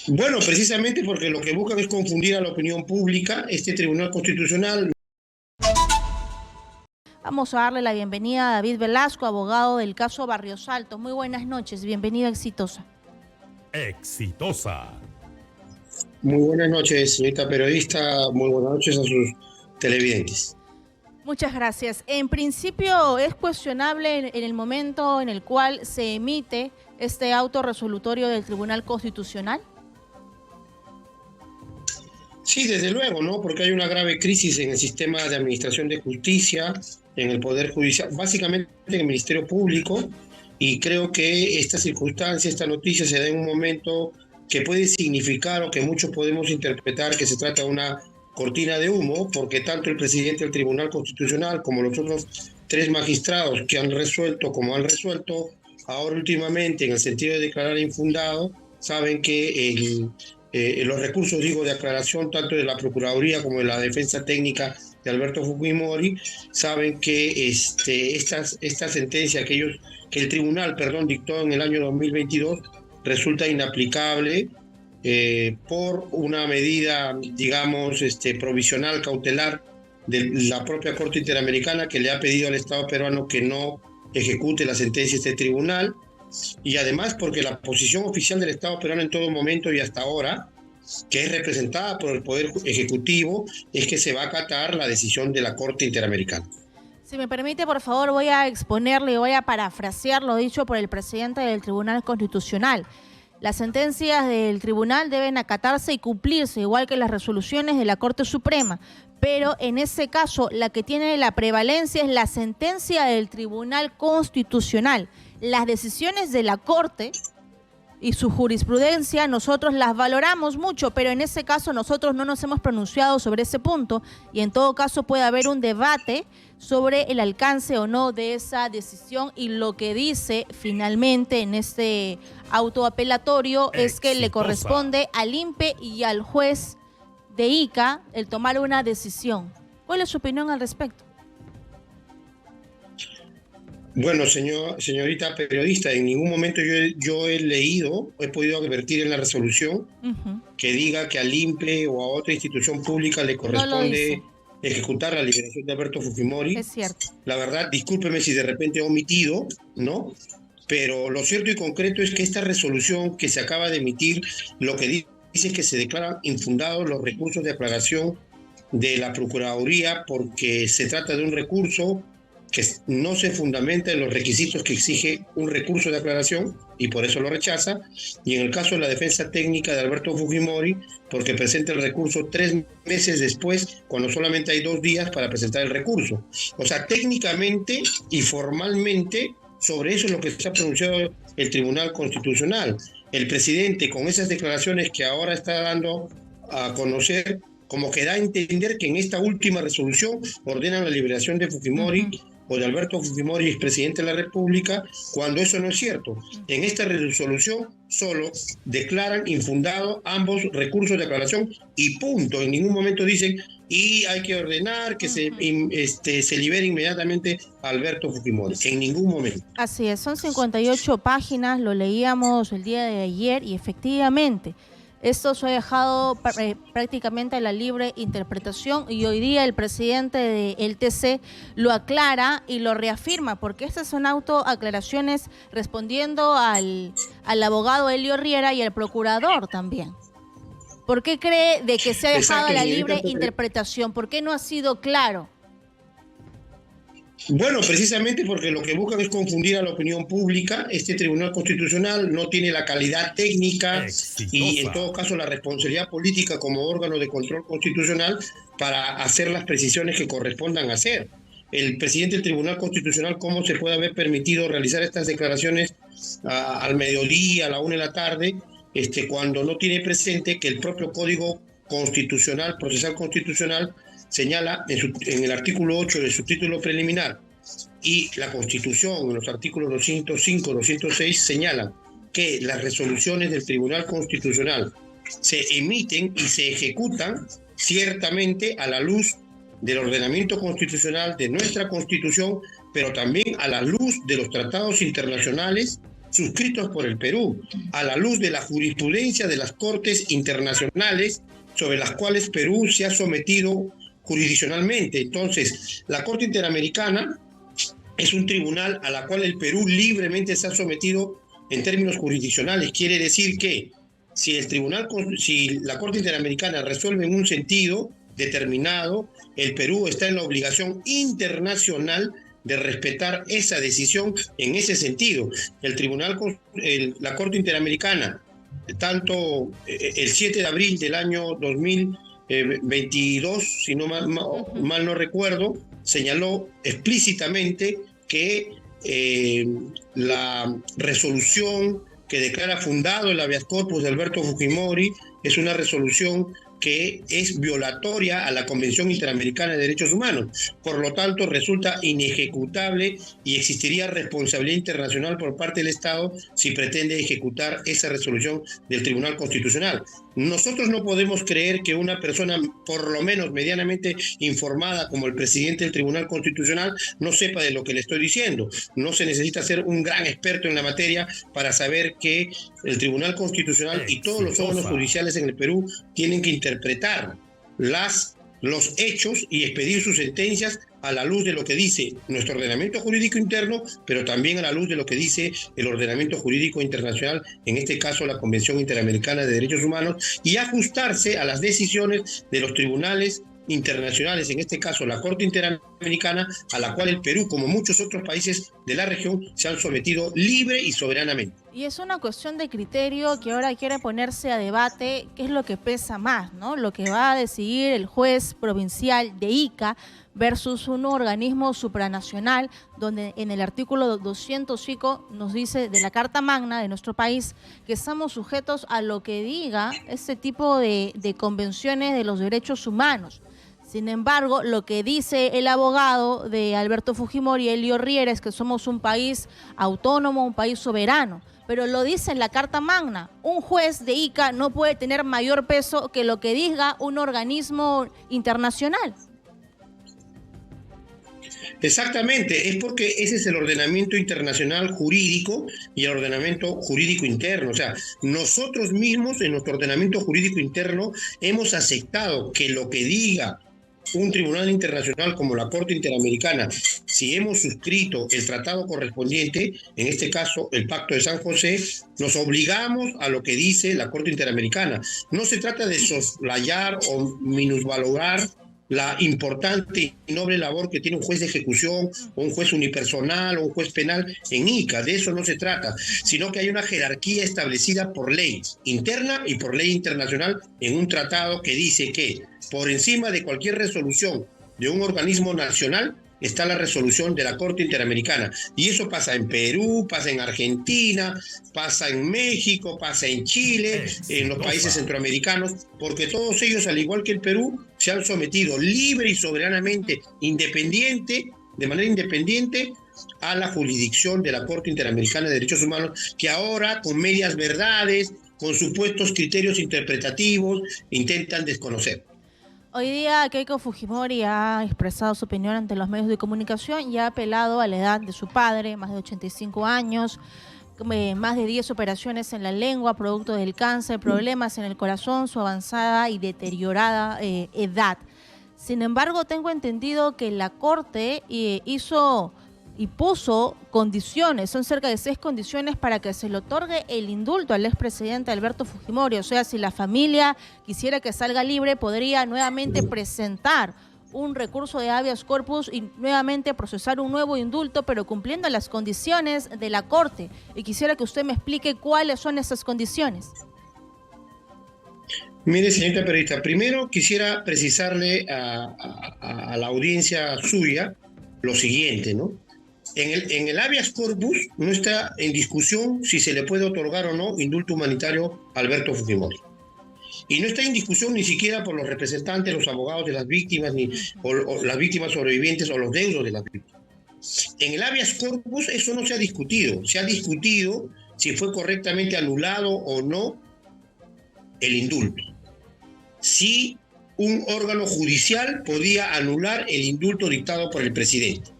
Bueno, precisamente porque lo que buscan es confundir a la opinión pública. Este Tribunal Constitucional. Vamos a darle la bienvenida a David Velasco, abogado del caso Barrios Altos. Muy buenas noches, bienvenido a Exitosa. Exitosa. Muy buenas noches, señorita periodista. Muy buenas noches a sus televidentes. Muchas gracias. En principio, ¿es cuestionable en el momento en el cual se emite este auto resolutorio del Tribunal Constitucional? Sí, desde luego, ¿no? Porque hay una grave crisis en el sistema de administración de justicia, en el Poder Judicial, básicamente en el Ministerio Público, y creo que esta circunstancia, esta noticia se da en un momento que puede significar o que muchos podemos interpretar que se trata de una cortina de humo, porque tanto el presidente del Tribunal Constitucional como los otros tres magistrados que han resuelto, como han resuelto ahora últimamente en el sentido de declarar infundado, saben que los recursos, digo, de aclaración tanto de la Procuraduría como de la defensa técnica de Alberto Fujimori, saben que esta sentencia que el tribunal, dictó en el año 2022 resulta inaplicable por una medida, digamos, provisional, cautelar de la propia Corte Interamericana, que le ha pedido al Estado peruano que no ejecute la sentencia de este tribunal, y además porque la posición oficial del Estado peruano en todo momento y hasta ahora, que es representada por el Poder Ejecutivo, es que se va a acatar la decisión de la Corte Interamericana. Si me permite, por favor, voy a exponerle, voy a parafrasear lo dicho por el presidente del Tribunal Constitucional. Las sentencias del tribunal deben acatarse y cumplirse, igual que las resoluciones de la Corte Suprema. Pero en ese caso, la que tiene la prevalencia es la sentencia del Tribunal Constitucional. Las decisiones de la Corte y su jurisprudencia nosotros las valoramos mucho, pero en ese caso nosotros no nos hemos pronunciado sobre ese punto y en todo caso puede haber un debate sobre el alcance o no de esa decisión, y lo que dice finalmente en este auto apelatorio es que le corresponde al INPE y al juez de Ica el tomar una decisión. ¿Cuál es su opinión al respecto? Bueno, señorita periodista, en ningún momento yo he leído, he podido advertir en la resolución que diga que al INPE o a otra institución pública le corresponde ejecutar la liberación de Alberto Fujimori. Es cierto. La verdad, discúlpeme si de repente he omitido, ¿no? Pero lo cierto y concreto es que esta resolución que se acaba de emitir, lo que dice es que se declaran infundados los recursos de aclaración de la Procuraduría, porque se trata de un recurso que no se fundamenta en los requisitos que exige un recurso de aclaración y por eso lo rechaza, y en el caso de la defensa técnica de Alberto Fujimori, porque presenta el recurso 3 meses después, cuando solamente hay 2 días para presentar el recurso. O sea, técnicamente y formalmente, sobre eso es lo que se ha pronunciado el Tribunal Constitucional. El presidente, con esas declaraciones que ahora está dando a conocer, como que da a entender que en esta última resolución ordenan la liberación de Fujimori o de Alberto Fujimori, expresidente de la República, cuando eso no es cierto. En esta resolución solo declaran infundados ambos recursos de aclaración y punto. En ningún momento dicen y hay que ordenar que se libere inmediatamente a Alberto Fujimori. En ningún momento. Así es, son 58 páginas, lo leíamos el día de ayer y efectivamente esto se ha dejado prácticamente a la libre interpretación, y hoy día el presidente del TC lo aclara y lo reafirma, porque estas son autoaclaraciones respondiendo al abogado Elio Riera y al procurador también. ¿Por qué cree de que se ha dejado a la libre interpretación? ¿Por qué no ha sido claro? Bueno, precisamente porque lo que buscan es confundir a la opinión pública. Este Tribunal Constitucional no tiene la calidad técnica y en todo caso la responsabilidad política como órgano de control constitucional para hacer las precisiones que correspondan hacer. El presidente del Tribunal Constitucional, ¿cómo se puede haber permitido realizar estas declaraciones al mediodía, a la 1 de la tarde, cuando no tiene presente que el propio Código Constitucional, Procesal Constitucional, señala en el artículo 8 de su título preliminar, y la Constitución en los artículos 205, 206 señalan que las resoluciones del Tribunal Constitucional se emiten y se ejecutan ciertamente a la luz del ordenamiento constitucional de nuestra Constitución, pero también a la luz de los tratados internacionales suscritos por el Perú, a la luz de la jurisprudencia de las Cortes internacionales sobre las cuales Perú se ha sometido jurisdiccionalmente. Entonces, la Corte Interamericana es un tribunal a la cual el Perú libremente se ha sometido en términos jurisdiccionales. Quiere decir que si la Corte Interamericana resuelve en un sentido determinado, el Perú está en la obligación internacional de respetar esa decisión en ese sentido. La Corte Interamericana, tanto el 7 de abril del año 2022, si no mal no recuerdo, señaló explícitamente que la resolución que declara fundado el habeas corpus de Alberto Fujimori es una resolución que es violatoria a la Convención Interamericana de Derechos Humanos. Por lo tanto, resulta inejecutable y existiría responsabilidad internacional por parte del Estado si pretende ejecutar esa resolución del Tribunal Constitucional. Nosotros no podemos creer que una persona, por lo menos medianamente informada como el presidente del Tribunal Constitucional, no sepa de lo que le estoy diciendo. No se necesita ser un gran experto en la materia para saber que el Tribunal Constitucional y todos los órganos judiciales en el Perú tienen que interpretar los hechos y expedir sus sentencias a la luz de lo que dice nuestro ordenamiento jurídico interno, pero también a la luz de lo que dice el ordenamiento jurídico internacional, en este caso la Convención Interamericana de Derechos Humanos, y ajustarse a las decisiones de los tribunales internacionales, en este caso la Corte Interamericana, a la cual el Perú, como muchos otros países de la región, se han sometido libre y soberanamente. Y es una cuestión de criterio que ahora quiere ponerse a debate qué es lo que pesa más, ¿no? Lo que va a decidir el juez provincial de Ica versus un organismo supranacional, donde en el artículo 205 nos dice de la Carta Magna de nuestro país que estamos sujetos a lo que diga este tipo de convenciones de los derechos humanos. Sin embargo, lo que dice el abogado de Alberto Fujimori, Elio Riera, es que somos un país autónomo, un país soberano. Pero lo dice en la Carta Magna. Un juez de Ica no puede tener mayor peso que lo que diga un organismo internacional. Exactamente, es porque ese es el ordenamiento internacional jurídico y el ordenamiento jurídico interno. O sea, nosotros mismos en nuestro ordenamiento jurídico interno hemos aceptado que lo que diga un tribunal internacional como la Corte Interamericana, si hemos suscrito el tratado correspondiente, en este caso el Pacto de San José, nos obligamos a lo que dice la Corte Interamericana. No se trata de soslayar o minusvalorar la importante y noble labor que tiene un juez de ejecución, o un juez unipersonal, o un juez penal en Ica. De eso no se trata, sino que hay una jerarquía establecida por ley interna y por ley internacional en un tratado que dice que por encima de cualquier resolución de un organismo nacional está la resolución de la Corte Interamericana. Y eso pasa en Perú, pasa en Argentina, pasa en México, pasa en Chile, en los países centroamericanos, porque todos ellos, al igual que el Perú, se han sometido libre y soberanamente, de manera independiente, a la jurisdicción de la Corte Interamericana de Derechos Humanos, que ahora, con medias verdades, con supuestos criterios interpretativos, intentan desconocer. Hoy día Keiko Fujimori ha expresado su opinión ante los medios de comunicación y ha apelado a la edad de su padre, más de 85 años, más de 10 operaciones en la lengua, producto del cáncer, problemas en el corazón, su avanzada y deteriorada edad. Sin embargo, tengo entendido que la Corte hizo y puso condiciones, son cerca de 6 condiciones para que se le otorgue el indulto al expresidente Alberto Fujimori. O sea, si la familia quisiera que salga libre, podría nuevamente presentar un recurso de habeas corpus y nuevamente procesar un nuevo indulto, pero cumpliendo las condiciones de la Corte. Y quisiera que usted me explique cuáles son esas condiciones. Mire, señorita periodista, primero quisiera precisarle a la audiencia suya lo siguiente, ¿no? En el habeas corpus no está en discusión si se le puede otorgar o no indulto humanitario a Alberto Fujimori. Y no está en discusión ni siquiera por los representantes, los abogados de las víctimas, o las víctimas sobrevivientes o los deudos de las víctimas. En el habeas corpus eso no se ha discutido. Se ha discutido si fue correctamente anulado o no el indulto. Si un órgano judicial podía anular el indulto dictado por el presidente.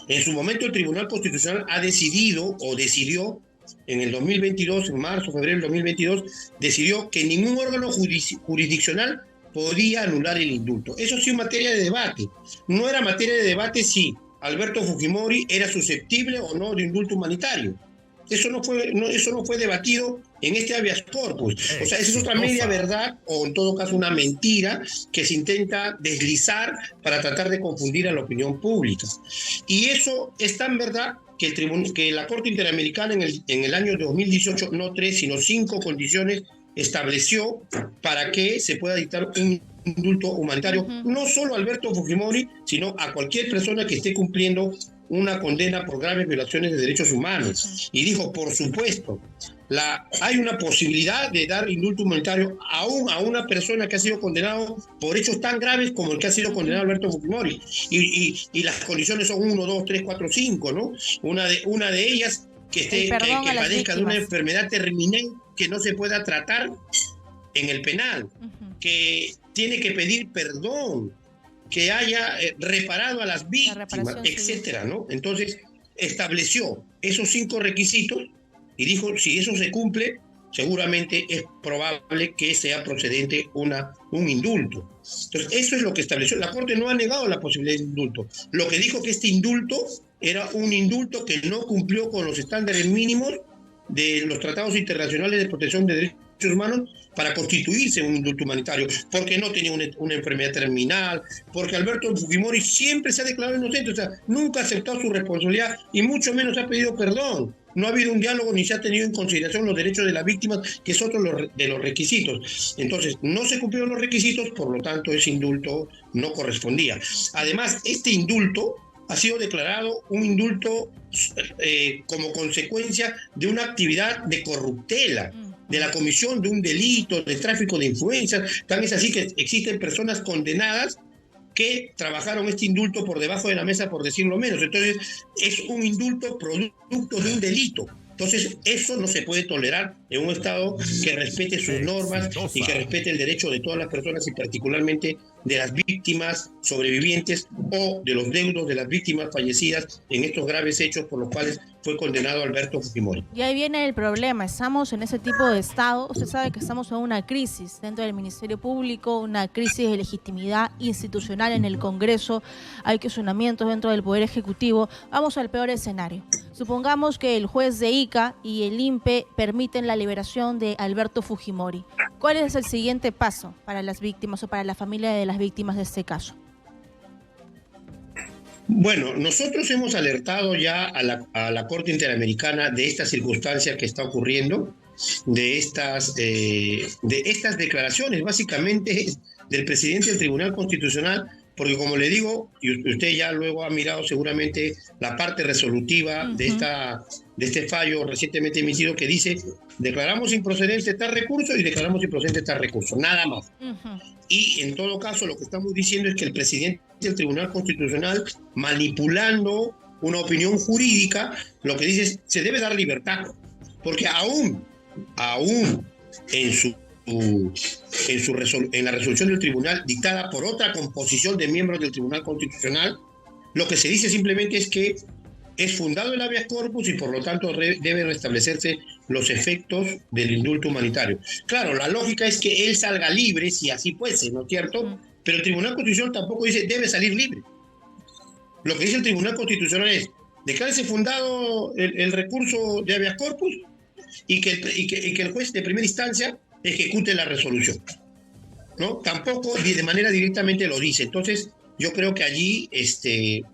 En su momento el Tribunal Constitucional ha decidido o decidió en el 2022, en marzo, febrero del 2022, decidió que ningún órgano jurisdiccional podía anular el indulto. Eso sí es materia de debate. No era materia de debate si Alberto Fujimori era susceptible o no de indulto humanitario. Eso no fue debatido en este habeas corpus. O sea, esa es otra media verdad, o en todo caso una mentira, que se intenta deslizar para tratar de confundir a la opinión pública. Y eso es tan verdad que la Corte Interamericana en el año 2018, no 3, sino 5 condiciones estableció para que se pueda dictar un indulto humanitario, no solo a Alberto Fujimori, sino a cualquier persona que esté cumpliendo una condena por graves violaciones de derechos humanos. Y dijo, por supuesto, hay una posibilidad de dar indulto humanitario aún a una persona que ha sido condenado por hechos tan graves como el que ha sido condenado Alberto Fujimori. Y las condiciones son 1, 2, 3, 4, 5, ¿no? Una de ellas que padezca de una enfermedad terminal que no se pueda tratar en el penal, que tiene que pedir perdón, que haya reparado a las víctimas, etcétera, ¿no? Entonces, estableció esos 5 requisitos y dijo, si eso se cumple, seguramente es probable que sea procedente un indulto. Entonces, eso es lo que estableció. La Corte no ha negado la posibilidad de indulto. Lo que dijo que este indulto era un indulto que no cumplió con los estándares mínimos de los tratados internacionales de protección de derechos humanos para constituirse un indulto humanitario, porque no tenía una enfermedad terminal, porque Alberto Fujimori siempre se ha declarado inocente, o sea, nunca ha aceptado su responsabilidad y mucho menos ha pedido perdón. No ha habido un diálogo ni se ha tenido en consideración los derechos de las víctimas, que es otro de los requisitos. Entonces, no se cumplieron los requisitos, por lo tanto, ese indulto no correspondía. Además, este indulto ha sido declarado un indulto como consecuencia de una actividad de corruptela, de la comisión de un delito, de tráfico de influencias. Tan es así que existen personas condenadas que trabajaron este indulto por debajo de la mesa, por decirlo menos. Entonces, es un indulto producto de un delito. Entonces, eso no se puede tolerar en un Estado que respete sus normas y que respete el derecho de todas las personas y particularmente de las víctimas sobrevivientes o de los deudos de las víctimas fallecidas en estos graves hechos por los cuales fue condenado Alberto Fujimori. Y ahí viene el problema, estamos en ese tipo de Estado, usted sabe que estamos en una crisis dentro del Ministerio Público, una crisis de legitimidad institucional en el Congreso, hay cuestionamientos dentro del Poder Ejecutivo. Vamos al peor escenario. Supongamos que el juez de Ica y el INPE permiten la liberación de Alberto Fujimori. ¿Cuál es el siguiente paso para las víctimas o para la familia de las víctimas de este caso? Bueno, nosotros hemos alertado ya a la Corte Interamericana de esta circunstancia que está ocurriendo, de estas declaraciones básicamente del presidente del Tribunal Constitucional, porque como le digo, y usted ya luego ha mirado seguramente la parte resolutiva de este fallo recientemente emitido que dice: declaramos improcedente tal recurso y declaramos improcedente tal recurso, nada más. Y en todo caso lo que estamos diciendo es que el presidente del Tribunal Constitucional, manipulando una opinión jurídica, lo que dice es: se debe dar libertad, porque aún en la resolución del tribunal dictada por otra composición de miembros del Tribunal Constitucional, lo que se dice simplemente es que es fundado el habeas corpus y por lo tanto deben restablecerse los efectos del indulto humanitario. Claro, la lógica es que él salga libre, si así fuese, ¿no es cierto? Pero el Tribunal Constitucional tampoco dice debe salir libre. Lo que dice el Tribunal Constitucional es: declárese fundado el recurso de habeas corpus y que el juez de primera instancia ejecute la resolución, ¿no? Tampoco de manera directamente lo dice. Entonces, yo creo que allí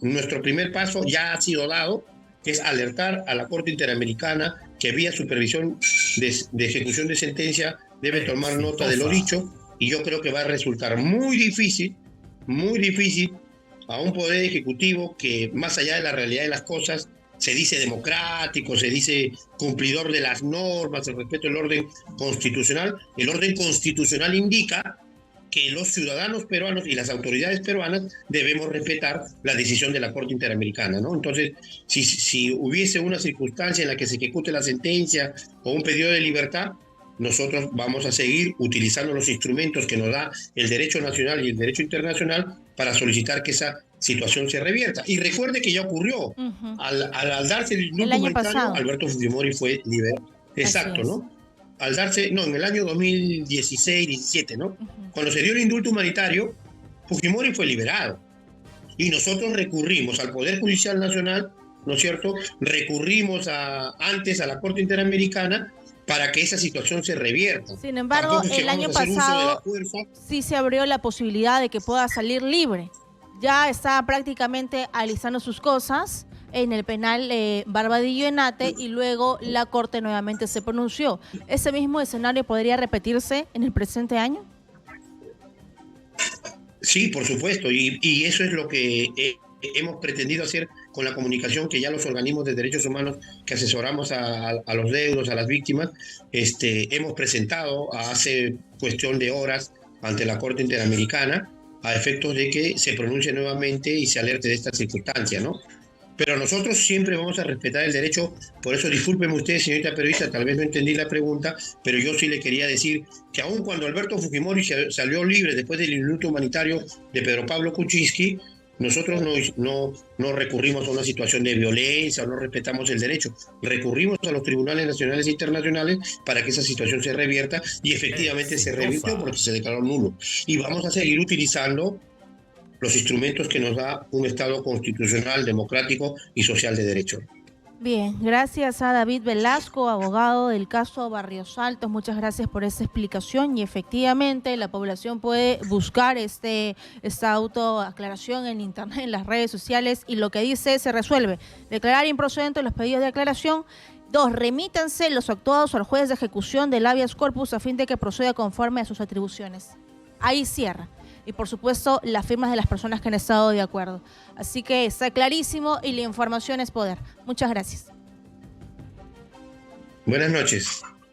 nuestro primer paso ya ha sido dado, que es alertar a la Corte Interamericana que vía supervisión de ejecución de sentencia debe tomar nota de lo dicho, y yo creo que va a resultar muy difícil a un poder ejecutivo que, más allá de la realidad de las cosas, se dice democrático, se dice cumplidor de las normas, el respeto del orden constitucional. El orden constitucional indica que los ciudadanos peruanos y las autoridades peruanas debemos respetar la decisión de la Corte Interamericana, ¿no? Entonces, si hubiese una circunstancia en la que se ejecute la sentencia o un pedido de libertad, nosotros vamos a seguir utilizando los instrumentos que nos da el derecho nacional y el derecho internacional para solicitar que esa situación se revierta. Y recuerde que ya ocurrió. Al darse el indulto humanitario, Alberto Fujimori fue liberado. Exacto, ¿no? Al darse, no, en el año 2016-17, ¿no? Cuando se dio el indulto humanitario, Fujimori fue liberado. Y nosotros recurrimos al Poder Judicial Nacional, ¿no es cierto? Recurrimos antes a la Corte Interamericana para que esa situación se revierta. Sin embargo, el año pasado sí se abrió la posibilidad de que pueda salir libre. Ya está prácticamente alistando sus cosas en el penal Barbadillo Enate y luego la Corte nuevamente se pronunció. ¿Ese mismo escenario podría repetirse en el presente año? Sí, por supuesto, y eso es lo que hemos pretendido hacer con la comunicación que ya los organismos de derechos humanos que asesoramos a los deudos, a las víctimas, hemos presentado hace cuestión de horas ante la Corte Interamericana a efectos de que se pronuncie nuevamente y se alerte de esta circunstancia, ¿no? Pero nosotros siempre vamos a respetar el derecho, por eso discúlpeme usted, señorita periodista, tal vez no entendí la pregunta, pero yo sí le quería decir que aun cuando Alberto Fujimori salió libre después del indulto humanitario de Pedro Pablo Kuczynski, nosotros no recurrimos a una situación de violencia o no respetamos el derecho. Recurrimos a los tribunales nacionales e internacionales para que esa situación se revierta y efectivamente se revirtió porque se declaró nulo. Y vamos a seguir utilizando los instrumentos que nos da un Estado constitucional, democrático y social de derecho. Bien, gracias a David Velasco, abogado del caso Barrios Altos. Muchas gracias por esta explicación y efectivamente la población puede buscar esta autoaclaración en internet, en las redes sociales y lo que dice se resuelve. Declarar improcedentes los pedidos de aclaración. 2. Remítanse los actuados al juez de ejecución del habeas corpus a fin de que proceda conforme a sus atribuciones. Ahí cierra. Y por supuesto las firmas de las personas que han estado de acuerdo. Así que está clarísimo y la información es poder. Muchas gracias. Buenas noches.